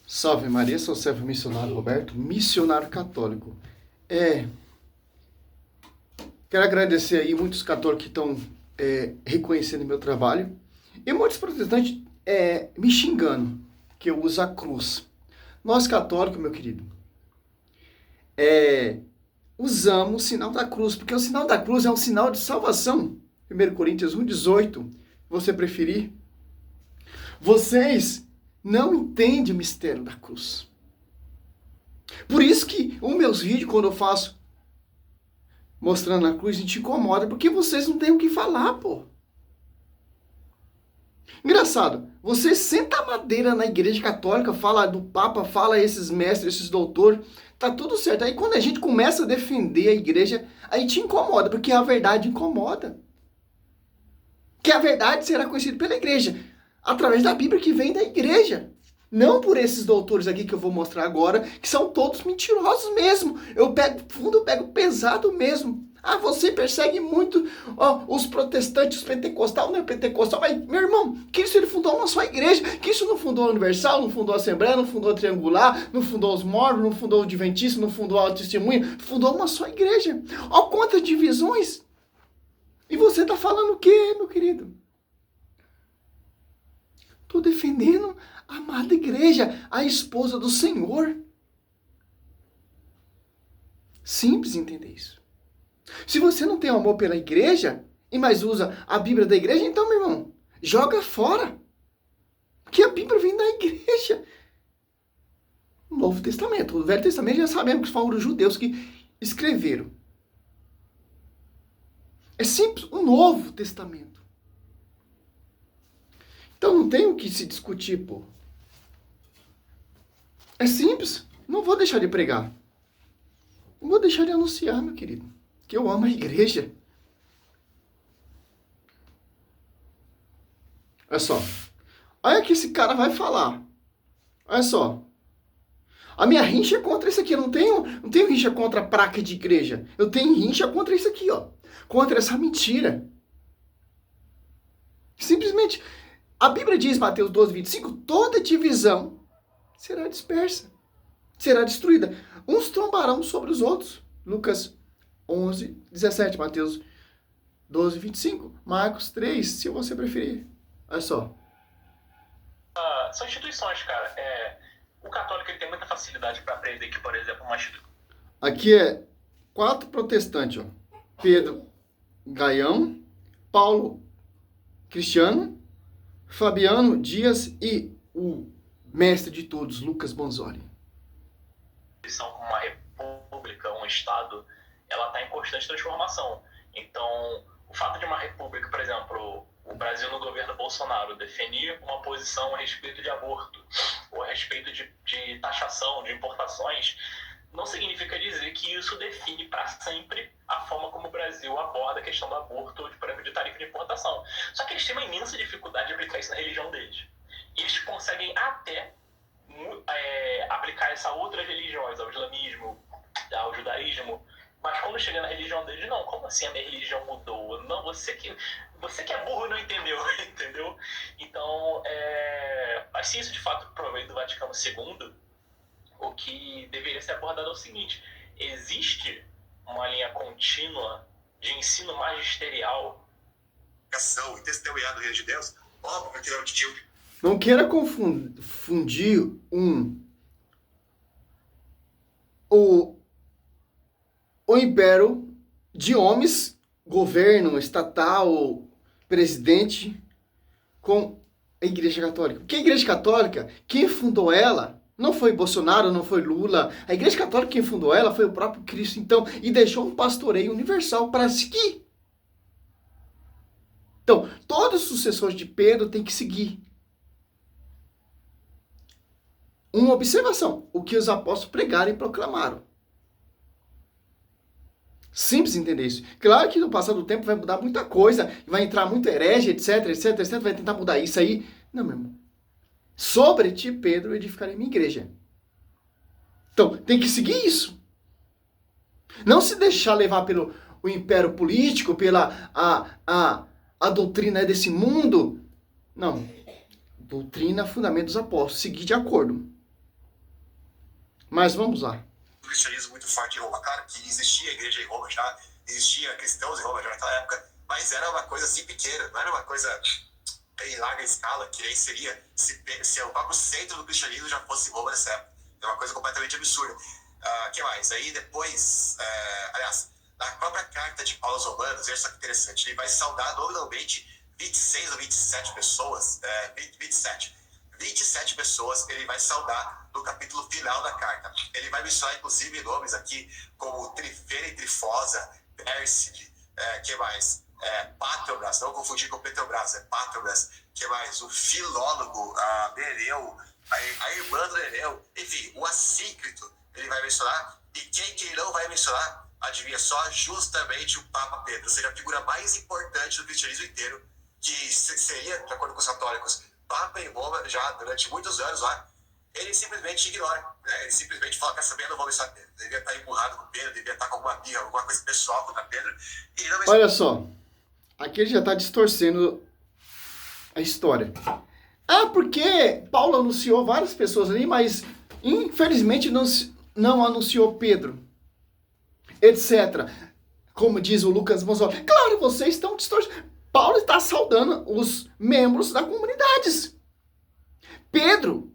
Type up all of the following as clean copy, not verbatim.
Salve Maria, sou o servo missionário Roberto, missionário católico. Quero agradecer aí muitos católicos que estão reconhecendo meu trabalho e muitos protestantes me xingando que eu uso a cruz. Nós católicos, meu querido, usamos o sinal da cruz, porque o sinal da cruz é um sinal de salvação. 1 Coríntios 1,18, você preferir. Vocês não entendem o mistério da cruz. Por isso que os meus vídeos, quando eu faço mostrando a cruz, a gente incomoda, porque vocês não têm o que falar, pô. Engraçado, você senta a madeira na igreja católica, fala do Papa, fala esses mestres, esses doutores, tá tudo certo. Aí quando a gente começa a defender a igreja, aí te incomoda, porque a verdade incomoda. Que a verdade será conhecida pela igreja, através da Bíblia que vem da igreja. Não por esses doutores aqui que eu vou mostrar agora, que são todos mentirosos mesmo. Eu pego fundo, eu pego pesado mesmo. Ah, você persegue muito os protestantes, os pentecostais, não é pentecostal. Mas, meu irmão, Cristo ele fundou uma só igreja. Cristo não fundou a Universal, não fundou a Assembleia, não fundou a Triangular, não fundou os Mormons, não fundou o Adventista, não fundou a Testemunha. Fundou uma só igreja. Olha quantas divisões. E você está falando o quê, meu querido? Estou defendendo a amada igreja, a esposa do Senhor. Simples entender isso. Se você não tem amor pela igreja, e mais usa a Bíblia da igreja, então, meu irmão, joga fora. Porque a Bíblia vem da igreja. O Novo Testamento. O Velho Testamento já sabemos que foram os judeus que escreveram. É simples, o Novo Testamento. Então não tem o que se discutir, pô. É simples. Não vou deixar de pregar. Não vou deixar de anunciar, meu querido. Que eu amo a igreja. Olha só. Olha o que esse cara vai falar. Olha só. A minha rincha é contra isso aqui. Eu não tenho rincha contra a placa de igreja. Eu tenho rincha contra isso aqui, ó. Contra essa mentira. Simplesmente. A Bíblia diz, Mateus 12:25, toda divisão será dispersa. Será destruída. Uns trombarão sobre os outros. Lucas 11:17, Mateus 12:25, Marcos 3, se você preferir. Olha só. São instituições, cara. O católico ele tem muita facilidade para aprender que, por exemplo, uma instituição. Aqui é 4 protestantes, ó. Pedro Gaião, Paulo Cristiano, Fabiano Dias e o mestre de todos, Lucas Bonzoli. Como uma república, um estado, ela está em constante transformação. Então, o fato de uma república, por exemplo, o Brasil no governo Bolsonaro definir uma posição a respeito de aborto, ou a respeito de taxação, de importações, não significa dizer que isso define para sempre a forma como o Brasil aborda a questão do aborto, por exemplo, de tarifa de importação. Só que eles têm uma imensa dificuldade de aplicar isso na religião deles. E eles conseguem até aplicar isso a outras religiões, ao islamismo, ao judaísmo, mas quando chega na religião deles, não, como assim a minha religião mudou? Não, você que é burro não entendeu, entendeu? Então, mas se isso de fato provém do Vaticano II, o que deveria ser abordado é o seguinte: existe uma linha contínua de ensino magisterial e testemunhar do reino de Deus, óbvio que não te. Não queira confundir o império de homens, governo estatal, presidente, com a Igreja Católica. Porque a Igreja Católica, quem fundou ela, não foi Bolsonaro, não foi Lula. A Igreja Católica, quem fundou ela, foi o próprio Cristo, então, e deixou um pastoreio universal para seguir. Então, todos os sucessores de Pedro têm que seguir. Uma observação, o que os apóstolos pregaram e proclamaram. Simples entender isso. Claro que no passar do tempo vai mudar muita coisa, vai entrar muito herege, etc, etc, etc, vai tentar mudar isso aí. Não, meu irmão. Sobre ti, Pedro, edificarei minha igreja. Então, tem que seguir isso. Não se deixar levar pelo o império político, pela a doutrina desse mundo. Não. Doutrina, fundamento dos apóstolos. Seguir de acordo. Mas vamos lá. O cristianismo muito forte em Roma. Claro que existia a igreja em Roma já, existia cristãos em Roma já naquela época, mas era uma coisa assim pequena, não era uma coisa em larga escala, que aí seria se o próprio centro do cristianismo já fosse Roma nessa época. É uma coisa completamente absurda. Que mais? Aí depois, aliás, na própria carta de Paulo aos Romanos, veja só que interessante, ele vai saudar nominalmente 26 ou 27 pessoas, 27 pessoas ele vai saudar no capítulo final da carta. Ele vai mencionar, inclusive, nomes aqui como Trifena e Trifosa, Pérside, que mais? Patrobras, não confundir com Petrobras, é Patrobras, que mais? O filólogo, Nereu, a irmã do Nereu, enfim, o Assíncrito, ele vai mencionar, e quem que ele não vai mencionar, adivinha só, justamente o Papa Pedro, ou seja, a figura mais importante do cristianismo inteiro, que seria, de acordo com os católicos, Papa em Roma já durante muitos anos lá, ele simplesmente ignora, né? Ele simplesmente fala, quer saber, eu não vou mencionar Pedro, devia estar empurrado com Pedro, devia estar com alguma birra, alguma coisa pessoal contra Pedro, e não Olha só, aqui ele já está distorcendo a história. Porque Paulo anunciou várias pessoas ali, mas infelizmente não anunciou Pedro, etc. Como diz o Lucas Bonzoli. Claro, vocês estão distorcendo. Paulo está saudando os membros da comunidade. Pedro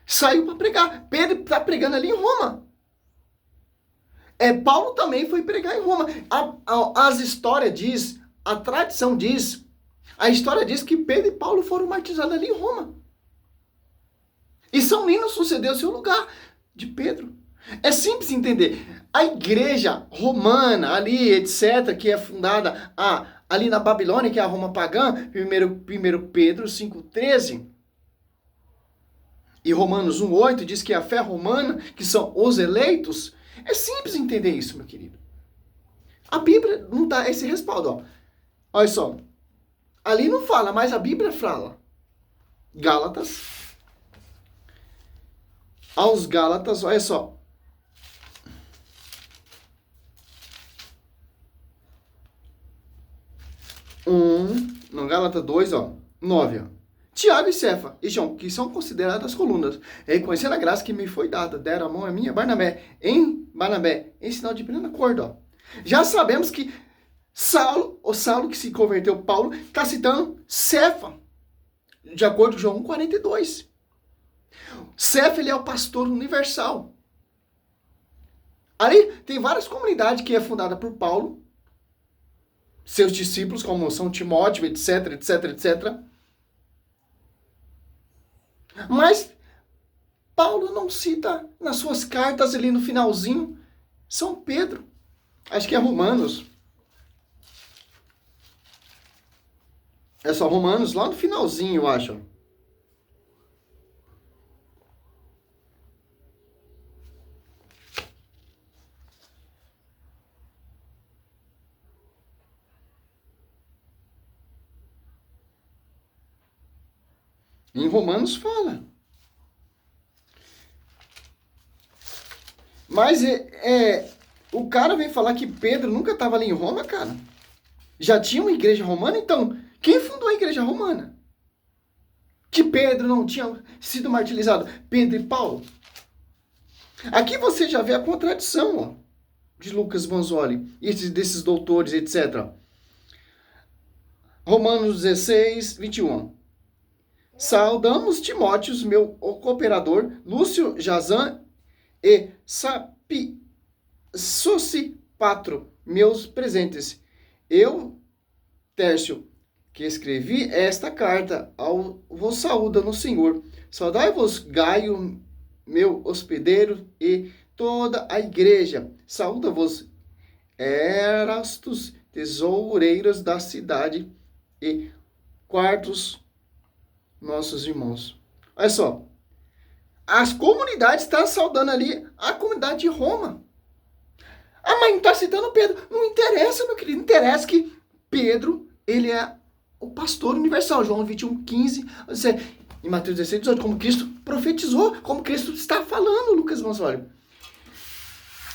saiu para pregar. Pedro está pregando ali em Roma. Paulo também foi pregar em Roma. As histórias diz, a tradição diz, a história diz que Pedro e Paulo foram martirizados ali em Roma. E São Lino sucedeu seu lugar de Pedro. É simples entender. A igreja romana ali, etc., que é fundada ali na Babilônia, que é a Roma pagã, 1 Pedro 5,13, e Romanos 1,8 diz que é a fé romana, que são os eleitos. É simples entender isso, meu querido. A Bíblia não dá esse respaldo, ó. Olha só. Ali não fala, mas a Bíblia fala. Gálatas. Aos Gálatas, olha só. No Gálatas 2, 9, Tiago e Cefa e João, que são consideradas colunas, reconhecendo a graça que me foi dada, deram a mão a minha Barnabé, em sinal de plena acordo, Já sabemos que o Saulo que se converteu, Paulo, está citando Cefa, de acordo com João 1,42. Cefa, ele é o pastor universal. Ali tem várias comunidades que é fundada por Paulo, seus discípulos, como São Timóteo, etc, etc, etc. Mas Paulo não cita nas suas cartas ali no finalzinho São Pedro. Acho que é Romanos. É só Romanos, lá no finalzinho, eu acho. Em Romanos fala. Mas o cara vem falar que Pedro nunca estava ali em Roma, cara. Já tinha uma igreja romana, então quem fundou a igreja romana? Que Pedro não tinha sido martirizado? Pedro e Paulo. Aqui você já vê a contradição, de Lucas Bonzoli e desses doutores, etc. Romanos 16, 21. Saudamos Timóteo, meu cooperador, Lúcio, Jazan e Sosipatro, meus presentes. Eu, Tércio, que escrevi esta carta, vos saúda no Senhor. Saudai-vos, Gaio, meu hospedeiro, e toda a igreja. Saúda-vos, Erastos, tesoureiros da cidade, e quartos nossos irmãos. Olha só. As comunidades estão saudando ali a comunidade de Roma. Mas não está citando Pedro. Não interessa, meu querido. Não interessa que Pedro, ele é o pastor universal. João 21, 15. Em Mateus 16, 18. Como Cristo profetizou. Como Cristo está falando, Lucas Bonzoli.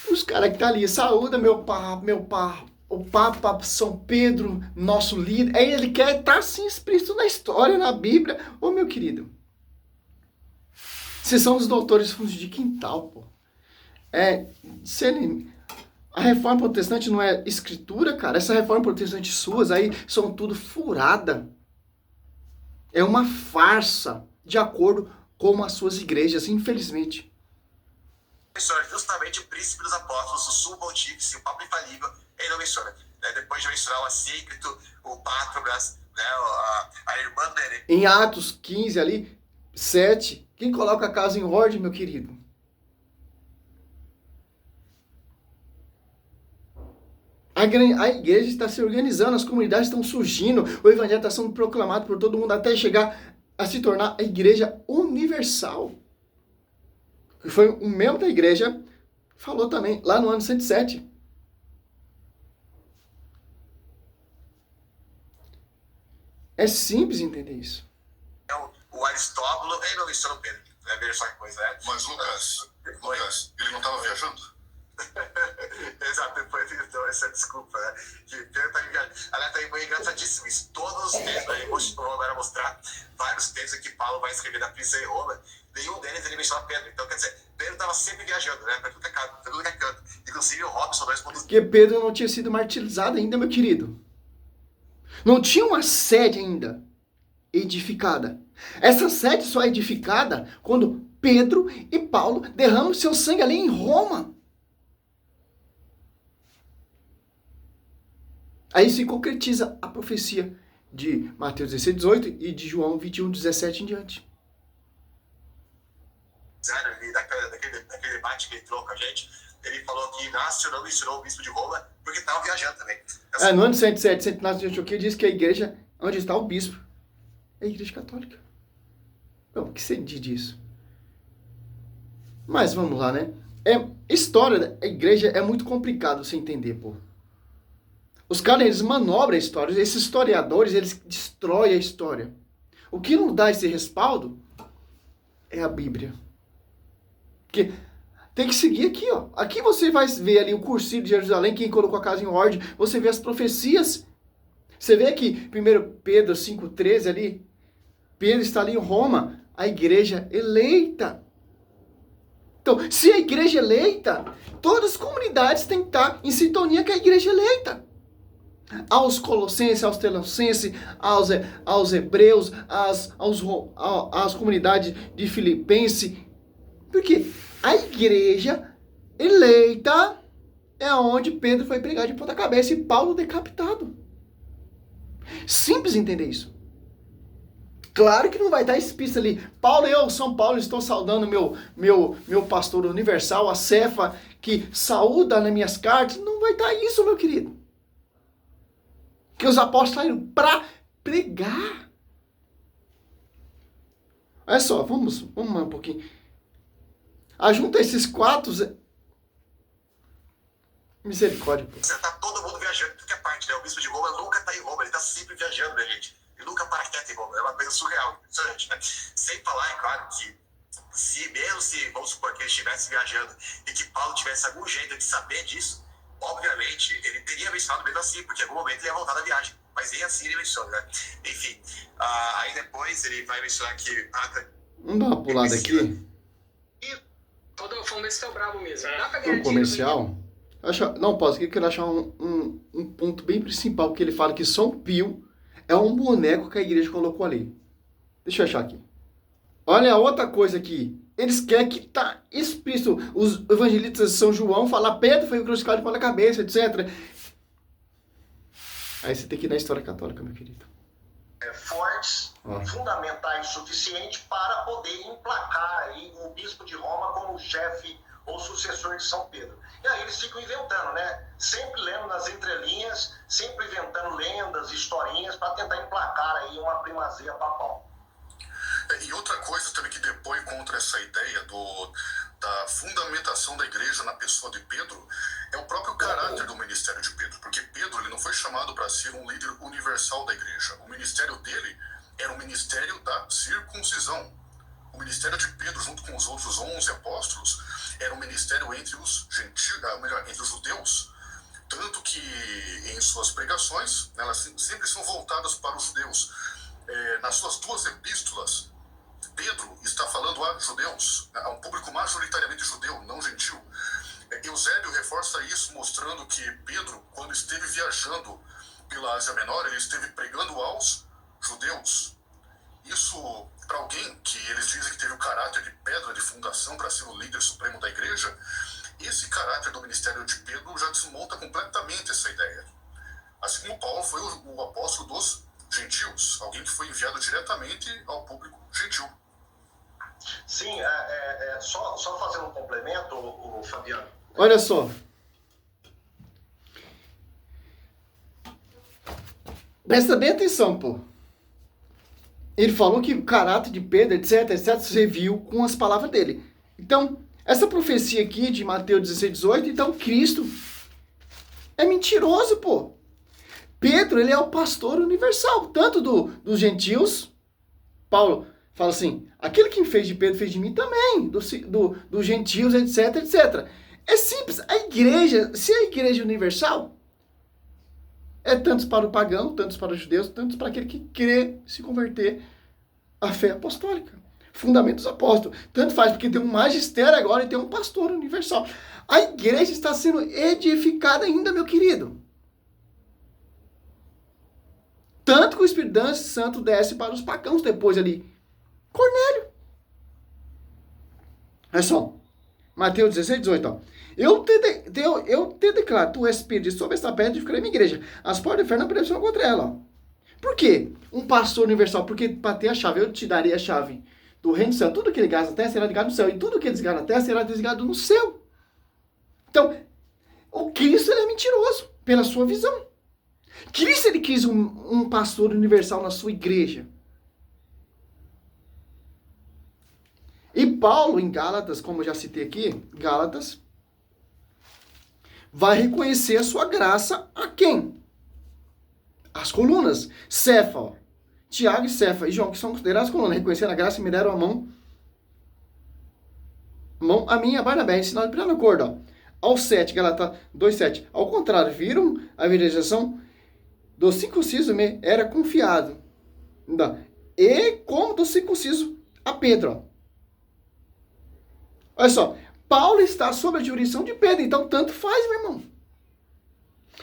Os caras que estão ali. Saúda, o Papa São Pedro, nosso líder. Ele quer estar assim explícito na história, na Bíblia. Ô, meu querido. Vocês são os doutores de fundo de quintal, pô. A reforma protestante não é escritura, cara. Essa reforma protestante suas aí são tudo furada. É uma farsa, de acordo com as suas igrejas, infelizmente. Menciona justamente o príncipe dos apóstolos, o sumo pontífice, o papa infalível, ele não menciona. Né? Depois de mencionar o assícrito, o Pátrobras, né? a irmã dele. Em Atos 15 ali, 7, quem coloca a casa em ordem, meu querido? A igreja está se organizando, as comunidades estão surgindo, o evangelho está sendo proclamado por todo mundo até chegar a se tornar a igreja universal. Que foi o membro da igreja falou também, lá no ano 107. É simples entender isso. O Aristóbulo, ele não menciona o Pedro. Né? Veja só que coisa, né? Mas Lucas, ele não estava viajando? Exato, depois ele deu essa desculpa, né? Que Pedro tá viajando. Aliás, é engraçadíssimo isso. Todos os textos, aí, vou agora mostrar vários textos que Paulo vai escrever da prisão em Roma. Nenhum deles ele menciona Pedro. Então, quer dizer, Pedro estava sempre viajando, né? Pra tudo que é canto. Inclusive o Robson 2.0. Porque Pedro não tinha sido martirizado ainda, meu querido. Não tinha uma sede ainda edificada. Essa sede só é edificada quando Pedro e Paulo derramam seu sangue ali em Roma. Aí se concretiza a profecia de Mateus 16, 18 e de João 21, 17 em diante. Daquele debate que ele trouxe com a gente, ele falou que Inácio não ensinou o bispo de Roma porque estava viajando também. No ano 107, Santo Inácio de Antioquia diz que a igreja onde está o bispo é a igreja católica. Então, o que você diz disso? Mas vamos lá, né? História da igreja é muito complicado você entender, pô. Os caras, eles manobram a história. Esses historiadores, eles destroem a história. O que não dá esse respaldo é a Bíblia. Porque tem que seguir aqui, ó. Aqui você vai ver ali o cursilho de Jerusalém, quem colocou a casa em ordem. Você vê as profecias. Você vê aqui, 1 Pedro 5,13 ali. Pedro está ali em Roma, a igreja eleita. Então, se a igreja eleita, todas as comunidades têm que estar em sintonia com a igreja eleita. Aos Colossenses, aos Tessalonicenses, aos Hebreus, às comunidades de Filipenses. Porque a igreja eleita é onde Pedro foi pregar de ponta cabeça e Paulo decapitado. Simples entender isso. Claro que não vai estar explícito ali. Paulo e eu, São Paulo, estou saudando meu pastor universal, a Cefa, que saúda nas minhas cartas. Não vai estar isso, meu querido. Que os apóstolos saíram para pregar. Olha só, vamos um pouquinho. Ajunta esses 4. Misericórdia. Tá todo mundo viajando, tudo que é parte, né? O bispo de Roma nunca tá em Roma, ele tá sempre viajando, né, gente? Ele nunca para quieto em Roma, é uma coisa surreal, impressionante, né? Sem falar, é claro, que se, vamos supor que ele estivesse viajando e que Paulo tivesse algum jeito de saber disso, obviamente, ele teria mencionado mesmo assim, porque em algum momento ele ia voltar da viagem. Mas nem assim ele menciona, né? Enfim, aí depois ele vai mencionar que... Vamos dar uma pulada aqui. Vamos ver se tá bravo mesmo. Dá pra No comercial... Não, posso, aqui eu quero achar um ponto bem principal, porque ele fala que São Pio é um boneco que a igreja colocou ali. Deixa eu achar aqui. Olha a outra coisa aqui. Eles querem que tá explícito. Os evangelistas de São João falam, Pedro foi crucificado pela cabeça, etc. Aí você tem que ir na história católica, meu querido. Fortes, fundamentais o suficiente para poder emplacar aí o bispo de Roma como chefe ou sucessor de São Pedro. E aí eles ficam inventando, né? Sempre lendo nas entrelinhas, sempre inventando lendas, historinhas, para tentar emplacar aí uma primazia papal. E outra coisa também que depõe contra essa ideia da fundamentação da igreja na pessoa de Pedro é o próprio caráter do ministério de Pedro. Porque Pedro ele não foi chamado para ser um líder universal da igreja. O ministério dele era o ministério da circuncisão. O ministério de Pedro, junto com os outros 11 apóstolos, era um ministério entre os entre os judeus. Tanto que em suas pregações, elas sempre são voltadas para os judeus. Nas suas 2 epístolas, Pedro está falando a judeus, a um público majoritariamente judeu, não gentil. Eusébio reforça isso, mostrando que Pedro, quando esteve viajando pela Ásia Menor, ele esteve pregando aos judeus. Isso, para alguém que eles dizem que teve o caráter de pedra de fundação para ser o líder supremo da igreja, esse caráter do ministério de Pedro já desmonta completamente essa ideia. Assim como Paulo foi o apóstolo dos gentios, alguém que foi enviado diretamente ao público gentil. Sim, só fazendo um complemento, o Fabiano. Olha só. Presta bem atenção, pô. Ele falou que o caráter de Pedro, etc, se viu com as palavras dele. Então, essa profecia aqui de Mateus 16, 18, então Cristo é mentiroso, pô. Pedro, ele é o pastor universal, tanto dos gentios. Paulo fala assim, aquele que fez de Pedro fez de mim também, dos gentios, etc, etc. É simples, a igreja, se a igreja é universal, é tantos para o pagão, tantos para os judeus, tantos para aquele que crê se converter à fé apostólica. Fundamento dos apóstolos. Tanto faz, porque tem um magistério agora e tem um pastor universal. A igreja está sendo edificada ainda, meu querido. Tanto que o Espírito Santo desce para os pagãos depois ali. Cornélio. Olha só. Mateus 16, 18, ó. Eu te declaro, tu és Pedro, sobre esta pedra edificarei minha igreja. As portas do inferno não prevalecerão contra ela, ó. Por quê? Um pastor universal, porque para ter a chave, eu te darei a chave do reino do céu. Tudo que ligar na terra será ligado no céu. E tudo que desligar na terra será desligado no céu. Então, o Cristo ele é mentiroso, pela sua visão. Cristo ele quis um pastor universal na sua igreja. E Paulo, em Gálatas, como eu já citei aqui, Gálatas, vai reconhecer a sua graça a quem? As colunas. Cefa, ó. Tiago e Cefa e João, que são consideradas colunas, reconheceram a graça e me deram a mão a minha, a Barnabé, ensinado de pleno acordo, ó. Ao 7, Gálatas 2:7. Ao contrário, viram a evangelização do circunciso me era confiado. E como do circunciso a Pedro, ó. Olha só, Paulo está sob a jurisdição de Pedro, então tanto faz, meu irmão.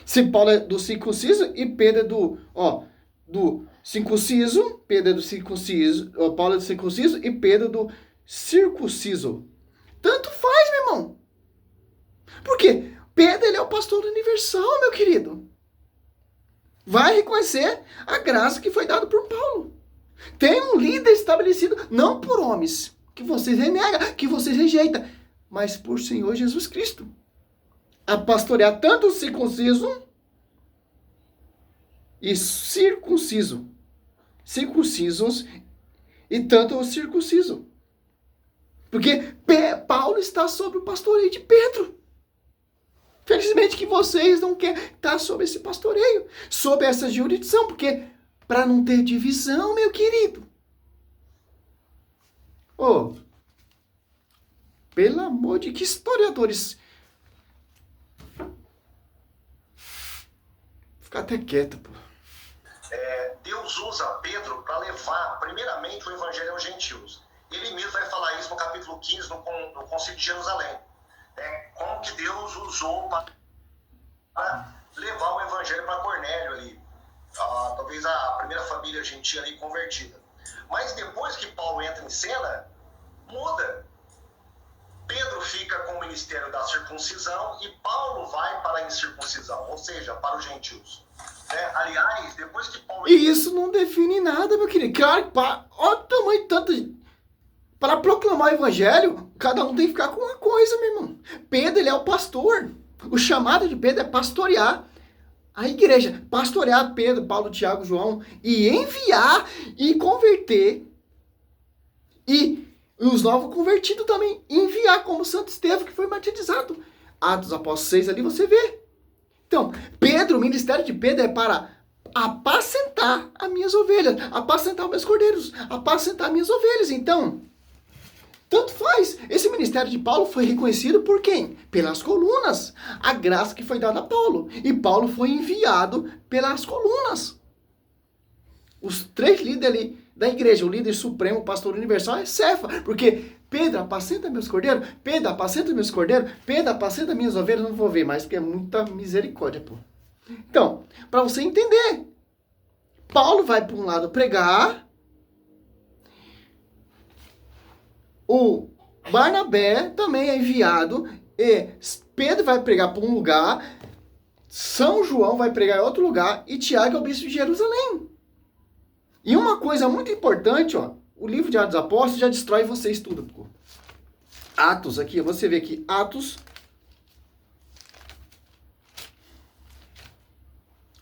Se Paulo é do circunciso e Pedro é do circunciso, Pedro é do circunciso, Paulo é do circunciso e Pedro do circunciso. Tanto faz, meu irmão. Por quê? Pedro, ele é o pastor universal, meu querido. Vai reconhecer a graça que foi dada por Paulo. Tem um líder estabelecido, não por homens, que vocês renegam, que vocês rejeitam, mas por Senhor Jesus Cristo. A pastorear tanto o circunciso e circunciso. Circuncisos e tanto o circunciso. Porque Paulo está sob o pastoreio de Pedro. Felizmente que vocês não querem estar sob esse pastoreio, sob essa jurisdição, porque para não ter divisão, meu querido. Oh, pelo amor de que historiadores. Fica até quieto, pô. Deus usa Pedro para levar, primeiramente, o evangelho aos gentios. Ele mesmo vai falar isso no capítulo 15, no Concílio de Jerusalém. Como que Deus usou para levar o evangelho para Cornélio ali. Talvez a primeira família gentia ali convertida. Mas depois que Paulo entra em cena, muda. Pedro fica com o ministério da circuncisão e Paulo vai para a incircuncisão, ou seja, para os gentios. Aliás, depois que Paulo... E isso não define nada, meu querido. Claro, olha o tamanho tanto... Para proclamar o evangelho, cada um tem que ficar com uma coisa, meu irmão. Pedro, ele é o pastor. O chamado de Pedro é pastorear a igreja. Pastorear Pedro, Paulo, Tiago, João. E enviar e converter. E os novos convertidos também. Enviar como Santo Estevão, que foi martirizado. Atos Apóstolos 6, ali você vê. Então, Pedro, o ministério de Pedro é para apacentar as minhas ovelhas. Apacentar os meus cordeiros. Apacentar as minhas ovelhas. Então... tanto faz. Esse ministério de Paulo foi reconhecido por quem? Pelas colunas. A graça que foi dada a Paulo. E Paulo foi enviado pelas colunas. Os 3 líderes ali da igreja, o líder supremo, o pastor universal é Cefa, porque Pedro, apacenta meus cordeiros, Pedro, apacenta meus cordeiros, Pedro, apacenta minhas ovelhas, não vou ver mais, porque é muita misericórdia, pô. Então, para você entender, Paulo vai para um lado pregar, o Barnabé também é enviado, e Pedro vai pregar para um lugar, São João vai pregar em outro lugar, e Tiago é o bispo de Jerusalém. E uma coisa muito importante, ó, o livro de Atos dos Apóstolos já destrói vocês tudo, pô. Atos, aqui, você vê aqui, Atos.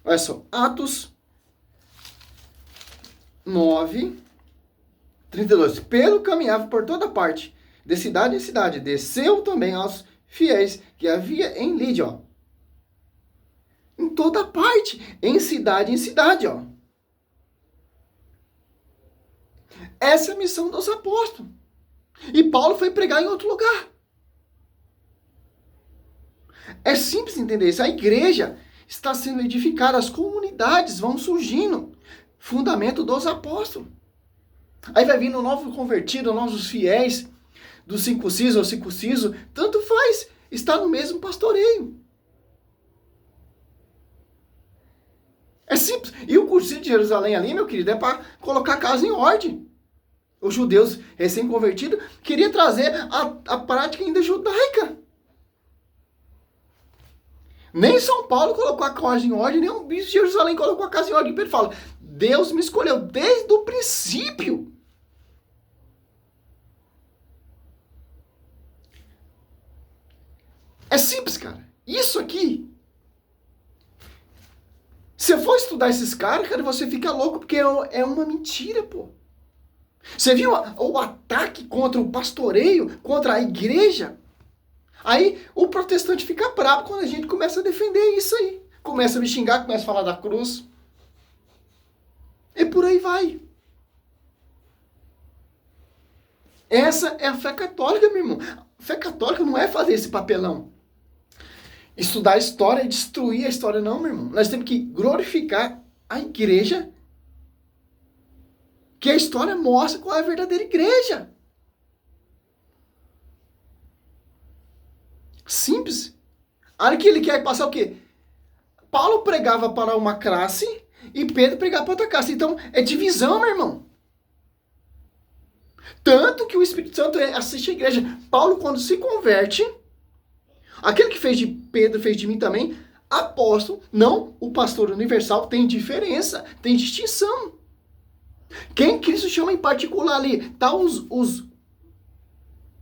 Olha só, Atos 9, 32. Pedro caminhava por toda parte, de cidade em cidade, desceu também aos fiéis que havia em Lídia, ó. Em toda parte, em cidade, ó. Essa é a missão dos apóstolos. E Paulo foi pregar em outro lugar. É simples entender isso. A igreja está sendo edificada, as comunidades vão surgindo. Fundamento dos apóstolos. Aí vai vindo um novo convertido, novos fiéis, do circunciso ou circunciso, tanto faz, está no mesmo pastoreio. É simples. E o cursinho de Jerusalém ali, meu querido, é para colocar a casa em ordem. Os judeus recém-convertidos queriam trazer a prática ainda judaica. Nem São Paulo colocou a casa em ordem, nem o bispo de Jerusalém colocou a casa em ordem. Pedro fala, Deus me escolheu desde o princípio. É simples, cara. Isso aqui. Se eu for estudar esses caras, cara, você fica louco, porque é uma mentira, pô. Você viu o ataque contra o pastoreio, contra a igreja? Aí o protestante fica bravo quando a gente começa a defender isso aí. Começa a me xingar, começa a falar da cruz. E por aí vai. Essa é a fé católica, meu irmão. A fé católica não é fazer esse papelão. Estudar a história e destruir a história, não, meu irmão. Nós temos que glorificar a igreja, que a história mostra qual é a verdadeira igreja. Simples. Aí que ele quer passar o quê? Paulo pregava para uma classe e Pedro pregava para outra classe. Então, é divisão, meu irmão. Tanto que o Espírito Santo assiste a igreja. Paulo, quando se converte, aquele que fez de Pedro, fez de mim também, apóstolo, não o pastor universal, tem diferença, tem distinção. Quem Cristo chama em particular ali? Tá os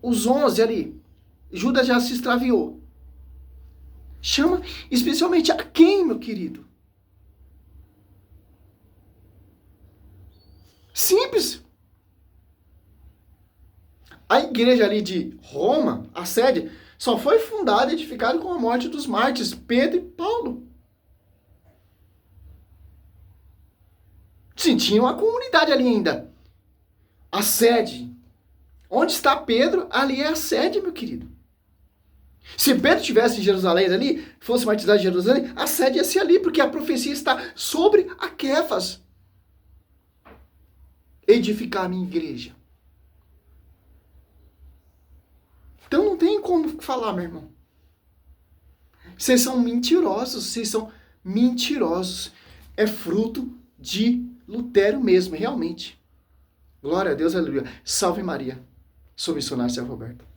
11 ali. Judas já se extraviou. Chama especialmente a quem, meu querido? Simples. A igreja ali de Roma, a sede, só foi fundada e edificada com a morte dos mártires, Pedro e Paulo. Sim, tinha uma comunidade ali ainda. A sede. Onde está Pedro, ali é a sede, meu querido. Se Pedro estivesse em Jerusalém ali, fosse martirizado em Jerusalém, a sede ia ser ali, porque a profecia está sobre a Quefas. Edificar a minha igreja. Então não tem como falar, meu irmão. Vocês são mentirosos. É fruto de Lutero mesmo, realmente. Glória a Deus, aleluia. Salve Maria. Sou missionário Céu Roberto.